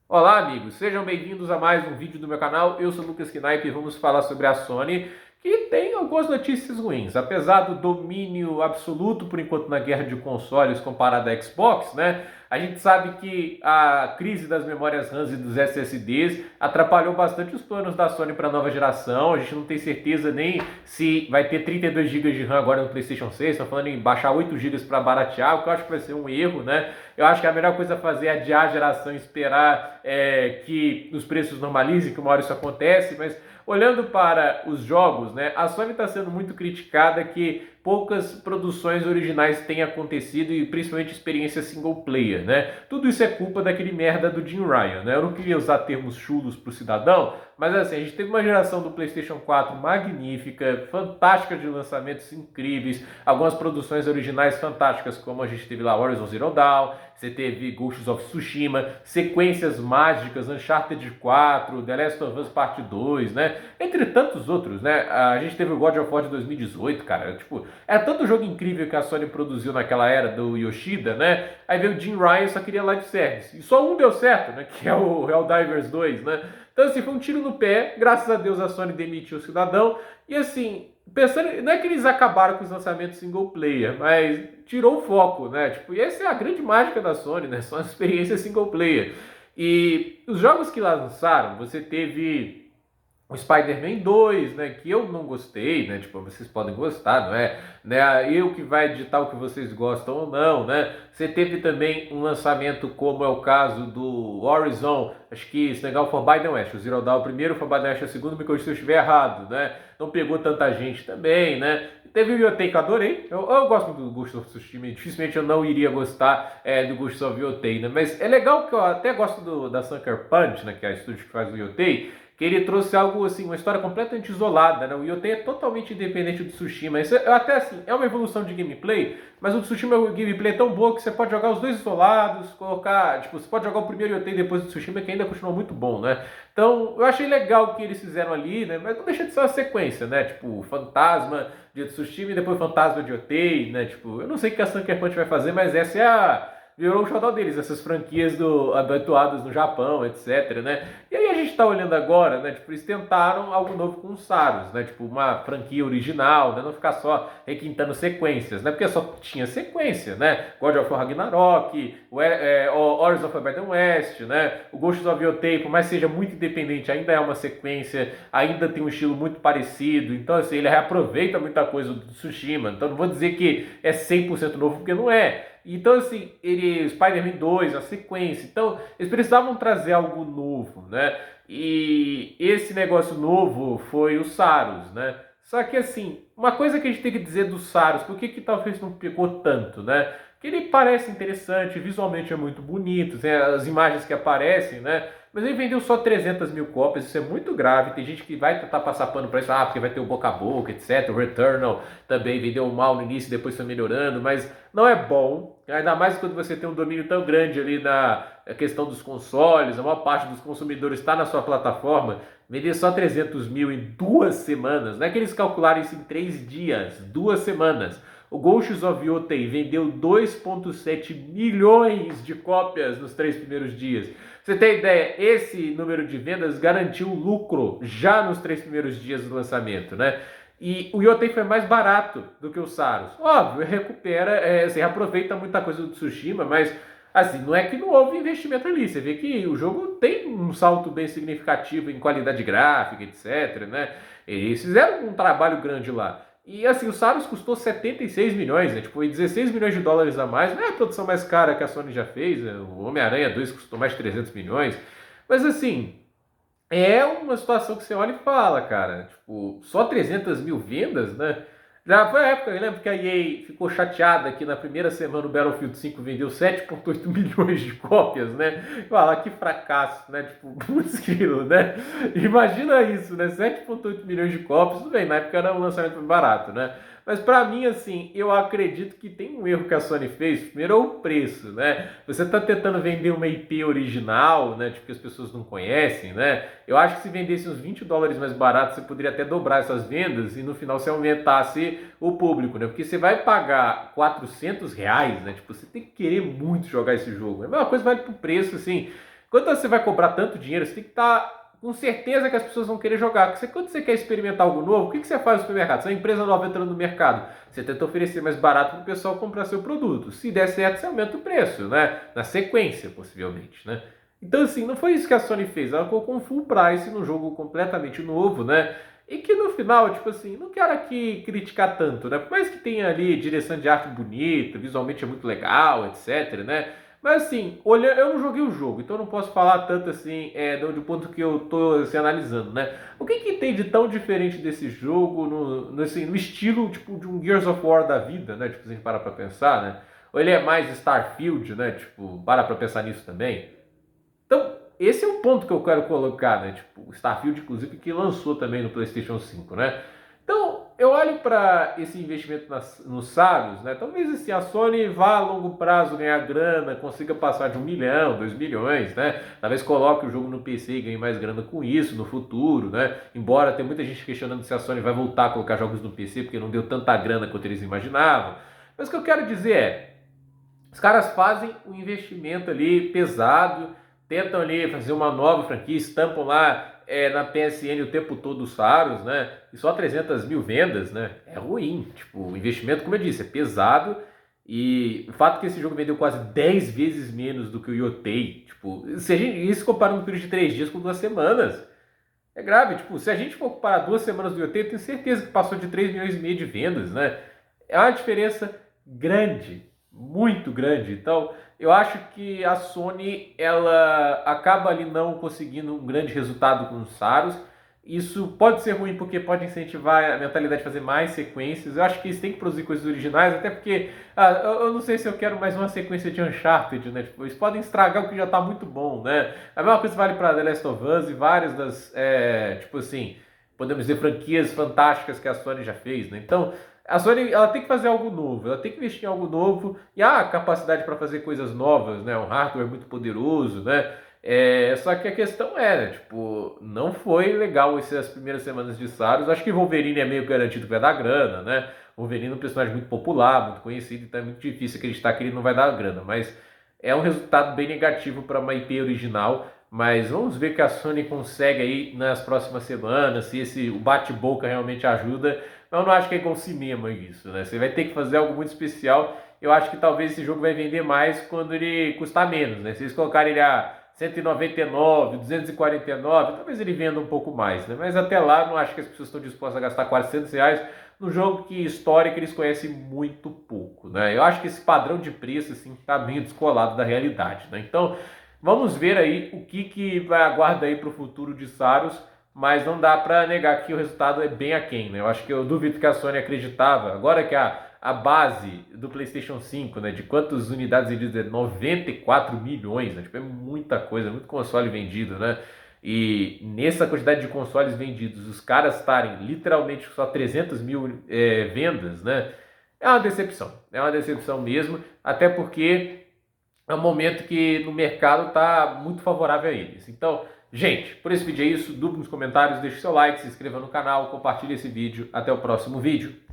Olá, amigos, sejam bem-vindos a mais um vídeo do meu canal. Eu sou o Lucas Knaip e vamos falar sobre a Sony, que tem algumas notícias ruins. Apesar do domínio absoluto, por enquanto, na guerra de consoles comparado à Xbox, né? A gente sabe que a crise das memórias RAM e dos SSDs atrapalhou bastante os planos da Sony para a nova geração. A gente não tem certeza nem se vai ter 32 GB de RAM agora no PlayStation 6. Estão falando em baixar 8 GB para baratear, o que eu acho que vai ser um erro, né? Eu acho que a melhor coisa a fazer é adiar a geração e esperar que os preços normalizem, que uma hora isso acontece, mas olhando para os jogos, né, a Sony está sendo muito criticada que poucas produções originais têm acontecido e principalmente experiência single player, né? Tudo isso é culpa daquele merda do Jim Ryan, né? Eu não queria usar termos chulos pro cidadão, mas assim, a gente teve uma geração do PlayStation 4 magnífica, fantástica de lançamentos incríveis, algumas produções originais fantásticas, como a gente teve lá Horizon Zero Dawn, você teve Ghosts of Tsushima, sequências mágicas, Uncharted 4, The Last of Us Parte 2, né? Entre tantos outros, né? A gente teve o God of War de 2018, cara. Tipo, era tanto jogo incrível que a Sony produziu naquela era do Yoshida, né? Aí veio o Jim Ryan e só queria live service. E só um deu certo, né? Que é o Helldivers 2, né? Então, assim, foi um tiro no pé. Graças a Deus a Sony demitiu o cidadão. E, assim, pensando, não é que eles acabaram com os lançamentos single player, mas tirou o foco, né? Tipo, e essa é a grande mágica da Sony, né? São as experiências single player. E os jogos que lançaram, você teve o Spider-Man 2, né, que eu não gostei, né, tipo, vocês podem gostar, não é, né, eu que vai digitar o que vocês gostam ou não, né, você teve também um lançamento como é o caso do Horizon, acho que esse legal Forbidden West, o Zero Dawn o primeiro, o Forbidden West o segundo, me corrija se eu estiver errado, né, não pegou tanta gente também, né, teve o Yotei que eu adorei, eu gosto muito do Ghost of Tsushima, dificilmente eu não iria gostar do Ghost of Yotei, né, mas é legal que eu até gosto da Sucker Punch, né, que é a estúdio que faz o Yotei, que ele trouxe algo assim, uma história completamente isolada, né? O Yotei é totalmente independente do Tsushima. Isso é, até assim, é uma evolução de gameplay, mas o Tsushima é um gameplay tão bom que você pode jogar os dois isolados, colocar, tipo, você pode jogar o primeiro Yotei depois do Tsushima, que ainda continua muito bom, né? Então, eu achei legal o que eles fizeram ali, né? Mas não deixa de ser uma sequência, né? Tipo, Fantasma de Tsushima e depois Fantasma de Yotei, né? Tipo, eu não sei o que a Sucker Punch vai fazer, mas essa é a virou o xodó deles, essas franquias habituadas no Japão, etc, né? E aí a gente tá olhando agora, né? Tipo, eles tentaram algo novo com os Saros, né? Tipo, uma franquia original, né? Não ficar só requintando sequências, né? Porque só tinha sequência, né? God of War Ragnarok, o Horizon Forbidden West, né? O Ghost of Yotei, por mais que seja muito independente, ainda é uma sequência, ainda tem um estilo muito parecido, então assim, ele reaproveita muita coisa do Tsushima, então não vou dizer que é 100% novo, porque não é. Então, assim, Spider-Man 2, a sequência. Então, eles precisavam trazer algo novo, né? E esse negócio novo foi o Saros, né? Só que, assim, uma coisa que a gente tem que dizer do Saros, por que talvez não pegou tanto, né? Que ele parece interessante, visualmente é muito bonito, tem as imagens que aparecem, né? Mas ele vendeu só 300 mil cópias, isso é muito grave. Tem gente que vai tentar passar pano pra isso, porque vai ter o boca a boca, etc. O Returnal também vendeu mal no início, depois foi melhorando, mas não é bom. Ainda mais quando você tem um domínio tão grande ali na questão dos consoles, a maior parte dos consumidores está na sua plataforma. Vender só 300 mil em 2 semanas, não é que eles calcularam isso em 3 dias, 2 semanas. O Ghosts of Yotei vendeu 2,7 milhões de cópias nos 3 primeiros dias. Você tem ideia? Esse número de vendas garantiu lucro já nos 3 primeiros dias do lançamento, né? E o Yotei foi mais barato do que o Saros. Óbvio, recupera, assim, aproveita muita coisa do Tsushima, mas assim, não é que não houve investimento ali. Você vê que o jogo tem um salto bem significativo em qualidade gráfica, etc, né? Eles fizeram um trabalho grande lá. E assim, o Saros custou 76 milhões, né? Tipo, foi 16 milhões de dólares a mais. Não é a produção mais cara que a Sony já fez, né? O Homem-Aranha 2 custou mais de 300 milhões. Mas assim, é uma situação que você olha e fala, cara, tipo, só 300 mil vendas, né? Já foi a época, eu lembro que a EA ficou chateada que na primeira semana o Battlefield 5 vendeu 7,8 milhões de cópias, né? Fala, que fracasso, né? Tipo, putz, grilo, né? Imagina isso, né? 7,8 milhões de cópias, tudo bem, na época era um lançamento barato, né? Mas pra mim, assim, eu acredito que tem um erro que a Sony fez. Primeiro é o preço, né? Você tá tentando vender uma IP original, né? Tipo, que as pessoas não conhecem, né? Eu acho que se vendesse uns 20 dólares mais barato, você poderia até dobrar essas vendas e no final você aumentasse o público, né? Porque você vai pagar 400 reais, né? Tipo, você tem que querer muito jogar esse jogo. É a mesma coisa vale pro preço, assim. Quando você vai cobrar tanto dinheiro, você tem que estar com certeza que as pessoas vão querer jogar. Porque quando você quer experimentar algo novo, o que você faz no supermercado? Você é uma empresa nova entrando no mercado. Você tenta oferecer mais barato para o pessoal comprar seu produto. Se der certo, você aumenta o preço, né? Na sequência, possivelmente, né? Então, assim, não foi isso que a Sony fez. Ela colocou um full price num jogo completamente novo, né? E que no final, tipo assim, não quero aqui criticar tanto, né? Por mais que tenha ali direção de arte bonita, visualmente é muito legal, etc, né? Mas assim, olhando, eu não joguei o jogo, então eu não posso falar tanto assim, do ponto que eu tô assim, analisando, né? O que tem de tão diferente desse jogo no estilo, tipo, de um Gears of War da vida, né? Tipo, se a gente parar pra pensar, né? Ou ele é mais Starfield, né? Tipo, para pra pensar nisso também. Então, esse é o ponto que eu quero colocar, né? Tipo, o Starfield, inclusive, que lançou também no PlayStation 5, né? Então, eu olho para esse investimento nos Saros, né? Talvez assim, a Sony vá a longo prazo ganhar grana, consiga passar de 1 milhão, 2 milhões, né? Talvez coloque o jogo no PC e ganhe mais grana com isso no futuro, né? Embora tenha muita gente questionando se a Sony vai voltar a colocar jogos no PC porque não deu tanta grana quanto eles imaginavam. Mas o que eu quero dizer é, os caras fazem um investimento ali pesado, tentam ali fazer uma nova franquia, estampam lá na PSN o tempo todo os faros, né? E só 300 mil vendas, né? É ruim. Tipo, o investimento, como eu disse, é pesado. E o fato que esse jogo vendeu quase 10 vezes menos do que o Yotei, tipo, se a gente, isso comparando um período de 3 dias com 2 semanas, é grave. Tipo, se a gente for comparar 2 semanas do Yotei, eu tenho certeza que passou de 3 milhões e meio de vendas, né? É uma diferença grande, muito grande. Então, eu acho que a Sony ela acaba ali não conseguindo um grande resultado com os Saros. Isso pode ser ruim porque pode incentivar a mentalidade de fazer mais sequências. Eu acho que eles têm que produzir coisas originais, até porque eu não sei se eu quero mais uma sequência de Uncharted, né? Tipo, eles podem estragar o que já está muito bom, né? A mesma coisa vale para The Last of Us e várias das, tipo assim, podemos dizer, franquias fantásticas que a Sony já fez, né? Então, a Sony ela tem que fazer algo novo, ela tem que investir em algo novo e há capacidade para fazer coisas novas, né? Um hardware muito poderoso, né? Só que a questão é, né? Tipo, não foi legal essas primeiras semanas de Saros. Acho que Wolverine é meio garantido que vai dar grana, né? Wolverine é um personagem muito popular, muito conhecido, então é muito difícil acreditar que ele não vai dar grana. Mas é um resultado bem negativo para uma IP original. Mas vamos ver que a Sony consegue aí nas próximas semanas, se o bate-boca realmente ajuda. Mas eu não acho que é igual cinema isso, né? Você vai ter que fazer algo muito especial. Eu acho que talvez esse jogo vai vender mais quando ele custar menos, né? Se eles colocarem ele a 199, 249, talvez ele venda um pouco mais, né? Mas até lá, não acho que as pessoas estão dispostas a gastar R$ 400 num jogo que história que eles conhecem muito pouco, né? Eu acho que esse padrão de preço, assim, tá meio descolado da realidade, né? Então, vamos ver aí o que vai aguardar aí para o futuro de Saros, mas não dá para negar que o resultado é bem aquém, né? Eu acho que eu duvido que a Sony acreditava, agora que a base do PlayStation 5, né, de quantas unidades ele diz, 94 milhões, né? Tipo, é muita coisa, muito console vendido, né? E nessa quantidade de consoles vendidos, os caras estarem literalmente só 300 mil vendas, né? É uma decepção mesmo, até porque é um momento que no mercado está muito favorável a eles. Então, gente, por esse vídeo é isso. Dúvida nos comentários, deixe seu like, se inscreva no canal, compartilhe esse vídeo. Até o próximo vídeo.